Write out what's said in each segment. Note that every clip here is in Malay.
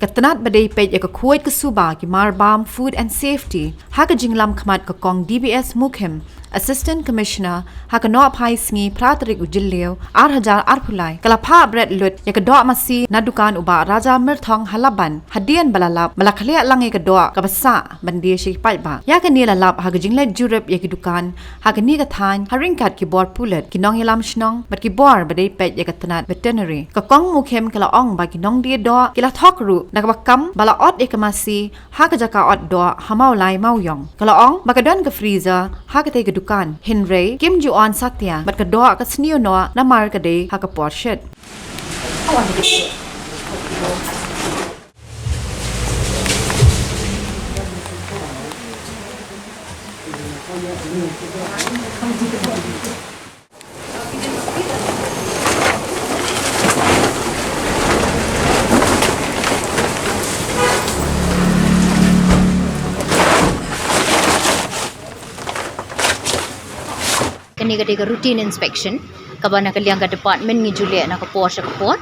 Ketenat badai pej ya kuat kesuba ki Marbam Food and Safety ha ka jinglam khamat ka kong DBS Mukhem Assistant Commissioner ha ka no apai sngi pratrik ujilleu 8000 arpulai kala pha bread lut ya ka do masi na dukan uba Raja Mirthong halaban hadian balalap malakhle langi ka do ka basa bandi shi pai ba ya ka ni lalap ha ka jingle jurep ya ki dukan ha ka ni ka than ha ringkat ki bor pulet ki nong yalam shnong bat ki bor badai pej ya ka tenat veterinary ka kong Mukhem kala ong ba ki nong dia do kila thok ru na ka bakam bala ot ekamasi ha ka jaka ot do hamau lai mau yong kala ong makadon ka freezer ha ka te ka dukan Henry Kim Juan Satya bat ka do ka snio no na mar ka de ha ka porshet Kani ka routine inspection kabana kaliang ka department ngi Juliet na ka Porsche ka pot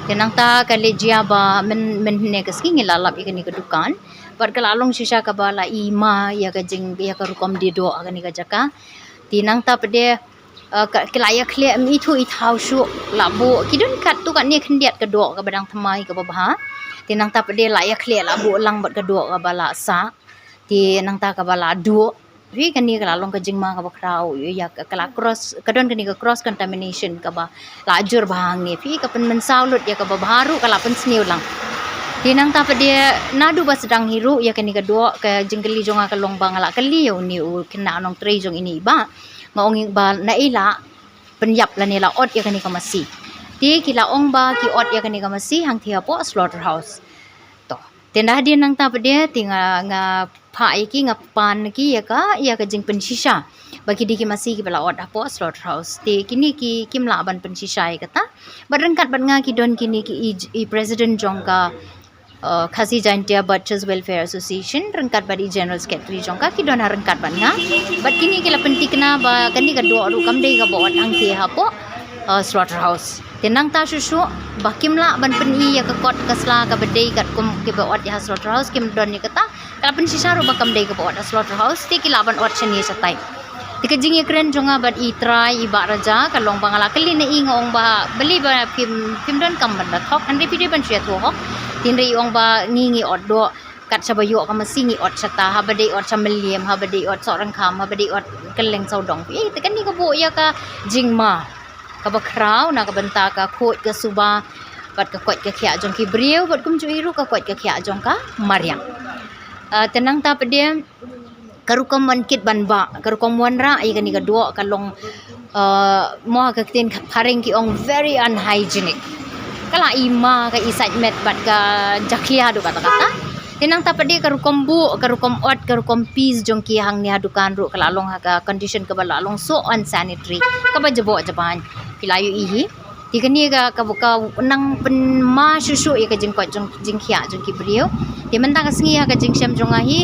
tenang ta kali jiaba men ne ka ski ngilalap ikani ka dukan par kalalong shisha ka bala ima ya ka jing ya ka rukom di do akani ka jaka tinang ta pede kelaya clear mi thu I thau shu labu kidun kat tu kan ni khendiat ka do ka badang thamai ka babha tinang ta pede laya clear labu lang bat ka do ka bala sa tinang ta ka bala do Wi kani kala long ka jingma ka bakrau ya kala cross kadon kani ka cross contamination ka ba lajur bahangi fi ka pen mensaulut ya ka ba baru kala pen sniu lang tinang ta dia nadu ba sedang hiru ya kani ka do ka jinggeli jonga ka long bang ala kali yo ni u kena nong tre jong ini ba ngaong ba na ila penyap la ni la ot ya kani ka masi ti kila ong ba ki ot ya kani ka masi hang thia po slaughterhouse to tendah dia nang ta dia tinga nga pha ki nga pan ki ya ka jing pensisha bagi di ki masih ki bala ot apo slaughterhouse te kini ki kimla ban pensisha kata barangkat ban nga ki don kini ki I president jongka khasi jantia butchers welfare association rangkat badi general secretary jongka ki don rangkat ban nga bat kini ki la pentikna ba kani ka do ru kam dei ka bo ang ti hapo slaughterhouse tenang ta susu bakimla ban peni ya ka kot kasla ka bedei kat kum ki ba ot ya slaughterhouse kim don ni kata kala pen sisa ro bakam dei ka ba ot slaughterhouse ti ki laban ot cheni satai tika jingi kren jonga bat I try I ba raja ka long bangala kali na inga ong ba beli ba kim don kam ban thok han repi ban sia to hok tin ri ong ba ngi ot do kat sabayo ka masingi ot sata ha badei ot chameliam ha badei ot sorang kham ha badei ot keleng saudong pi tika ni ka bo ya ka jingma ka bakrau na ka banta ka khot ka suba bat ka kot ka khia jong ki brieu bat kum juiru ka kot ka khia jong ka mariang tenang ta pede karukom wan kit ban ba karukom wan ra ai kani ka do ka long mo ka tin paring ki ong very unhygienic kala ima ka isaj met bat ka jakia do kata kata tenang ta pede karukom bu karukom ot karukom peas jong ki hang ni hadukan ru kala long ha ka condition ka bala long so unsanitary ka ba jabo jaban pilayu ihi tikani ka buka nang pen ma susu ya ka jingkot jing khia jing ki brio di mentang ka singi ka jing syam jong ahi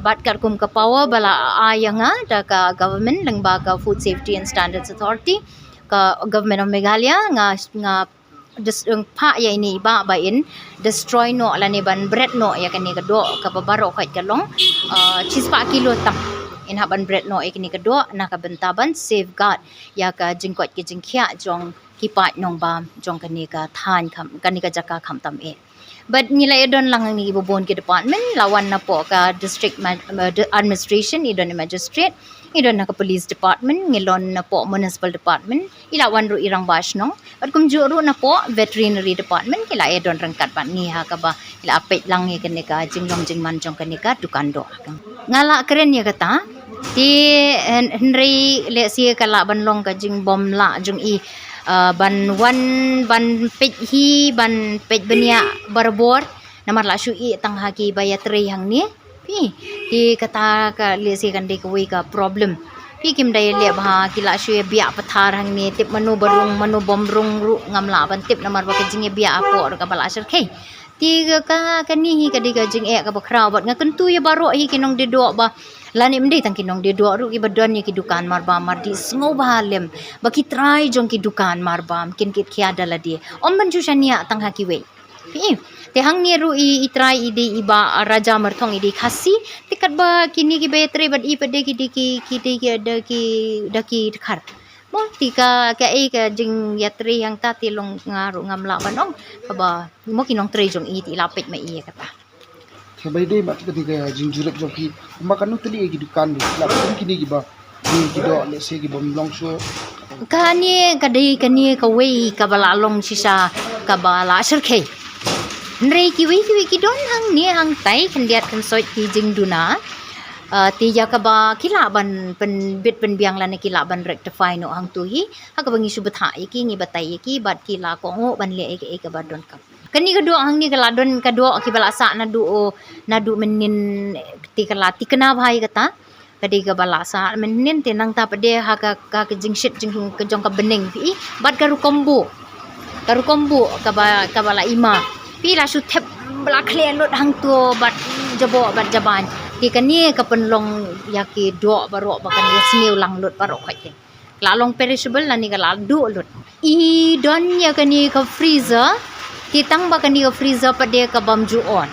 bat kar kum ka power bala ayanga da ka government lang ba ka food safety and standards authority ka government of Meghalaya nga pha ya ini ba in destroy no ala ne ban bread no ya kani ka do ka babaro khait ka long chispa kilo tam in haban bread no ikini ka do na ka bentaban safeguard ya ka jingkot ki jingkhia jong kipat nong ba jong kani ka than kham kani ka jaka kham tam e but nilai don lang ni ibobon ki department lawan na po ka district administration idon magistrate idon na ka police department ngilon na po municipal department ilawan ru irang basnong at kum juro na po veterinary department kila idon rangkat ban ni ha ka ba ila apet lang ni kani ka jinglong jingman jong kani ka dukando ngala keren ya kata ti Henry le sia kala ban long ka jing bom la jong I ban wan ban pej hi ban pej benia barbor namar la shu I tang haki baya tre hang ni pi ti kata ka le sia kan de ka we ka problem pi kim dai le ba kila shu bia pathar hang ni tip manu barung manu bom rung ru ngam la ban tip namar ba ka jing bia apo ka bala asar kai tiga ka kani hi ka diga jing e ka bakrau bat nga kentu ya baro hi kinong de do ba lani mende tang kinong de do ru ki badon ni ki dukan marba mardi sngo bahalem baki try jong ki dukan marbam kin kit khia dala di om ban ju shania tang ha ki we Te hang ni ru I try ide iba raja mertong ide khasi tikat ba kini ki betre bad I pade ki ada ki daki khar mo tika ka ka jing yatri yang ta ti long ngaru ngamla banong kaba mo kinong tre jong I ti lapit ma I kata Sabay day mat ketika jing julep joki makan nu teli gi dukan ni la pun kini gi ba gi do le se gi bom long so kani kani ka wei ka bala long sisa ka bala serke nrei ki wei ki don hang ni hang tai kan diat kan soi ki jing duna ti ya ka ba kila ban pen bit pen biang la ne kila ban rectify no hang tu hi ha ka bangi subtha ki ngi batai ki bat kila ko ngo ban le ka ba don kam kani ka do hang ni ka ladon ka do ki bala sa na du menin ti ka la ti kena bhai kata kadi ka bala sa menin te nang ta pade ha ka jing shit jing ka jong ka bening pi bat ka ru kombo ka bala ima pi la su thep bala klen lot hang tu bat jabo bat jaban ti kani ka penlong yaki do baro bakan ya sniu lang lot baro khate la long perishable la ni ka la du lot I don ya kani ka freezer ti tang ba kani ka freezer pade ka bamju on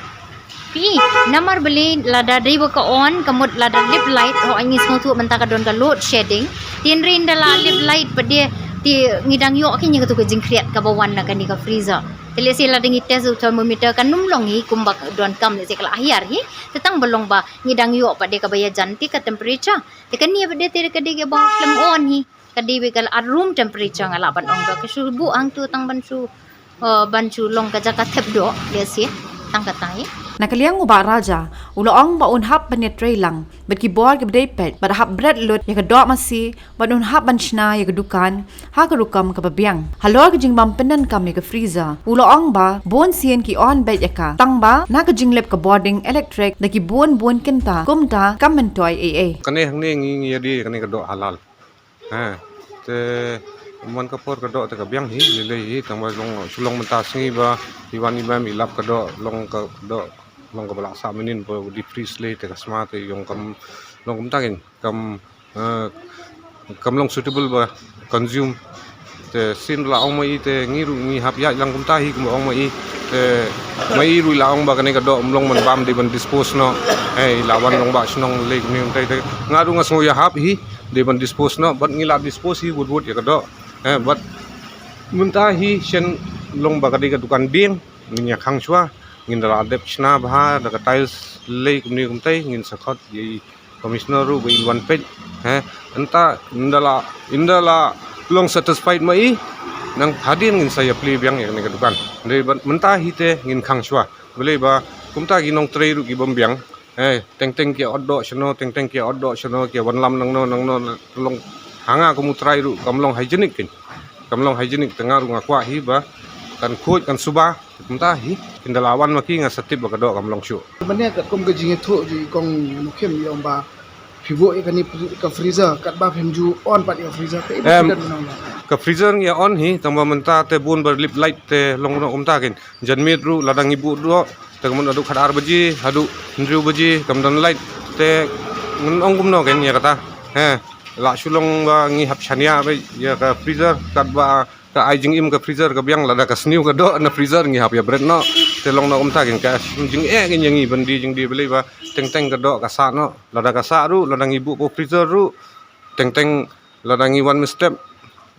pi namar beli lada dai ba ka on kamut lada lip light ho angis mo tu menta ka don ka load shedding tin rin dala lip light pade ti ngidang yo ki nya ka tu ka jing kriat ka bawan na kani ka freezer tele sila dengi test thermometer kan numlong hi kumbak don kam le sekala ahyar hi tetang belong ba ngidang yo pade ka baya janti ka temperature te kan ni pade te ka de ke bang lem on hi ka de be ka room temperature ngala ban ong ka subu ang tu tang ban su long ka jaka thep do le si tang ka tai Nakaliang uba raja, uloong ba unhap ban ya tray lang, bat ki bor ki bday pet, bat hap bread lut, ya ka do masi, bat unhap ban shna ya ka dukan, ha ka rukam ka babiang. Halor ka jing bam penan kam ya ka freezer, uloong ba, bon sien ki on bed ya ka, tang ba, na ka jing lep ka boarding electric, da ki bon kinta, kumta, kam mentoy AA. Kani hang ni ngi di kani ka do halal. Ha. Te man ka por ka do te ka biang hi le hi tang ba long sulong menta singi ba iwan imam ilap ka do long ka do long ka bala sa minin po di freeze le te ka smart yung kam long kum takin kam long suitable ba consume te sin la ong mai te ngi hap ya lang kum ta hi kum ong mai te mai ru la ong ba kani ka do long man bam di ban dispose no lawan long ba snong le ni te ngaru ngasngo ya hap hi de ban dispose no but ngi la dispose hi wood ya ka do but munta hi shen long ba kadi ka dukan ding ngi khang chwa ngin la dep chna bha da ka tiles le kum ni kum tai ngin sakhot ye commissioner ru ba one page anta indala long satisfied mai nang hadin ngin saya pli biang ya ni ka dukan de munta hi te ngin khang chwa bele ba kumta gi nong trei ru gi bom biang teng ki oddo chno ki wan lam nang no long hanga ko mutrai ru kamlong hygienic tengah ru ngakwa hi ba kan khoj kan suba kumta hi kindalawan maki nga satip ba do kamlong shu mane kat kom ga jing thu ji kong nu khem yom ba phibo e kani ka freezer kat ba phem ju on pat ya freezer te ka freezer ngi on hi tamba menta te bun ber lip light te long no umta kin janmit ru ladang ibu ru tegamun adu khadar baji adu ndriu baji kamdan light te ngong gum no ken ya kata la sulong ba ngi hap chania ba ya ka freezer kat ba ka ajing im ka freezer ka biang lada ka sniu ka do na freezer ngi hap ya bread no te long no umta kin ka jing kin yangi bandi jing di beli ba teng ka do ka sa no lada ka sa ru ladang ibu ko freezer ru teng ladang i one step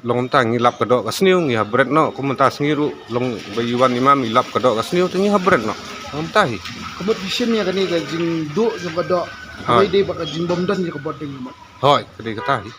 long ta ngi lap ka do ka sniu ngi hap bread no kumta sngi ru long ba iwan imam ilap ka do ka sniu te ngi hap bread no umta hi kabut vision ya kani ga jing do jo ka do ai dei ba ka jing bom dan ji ka boarding hoi kadi kata hi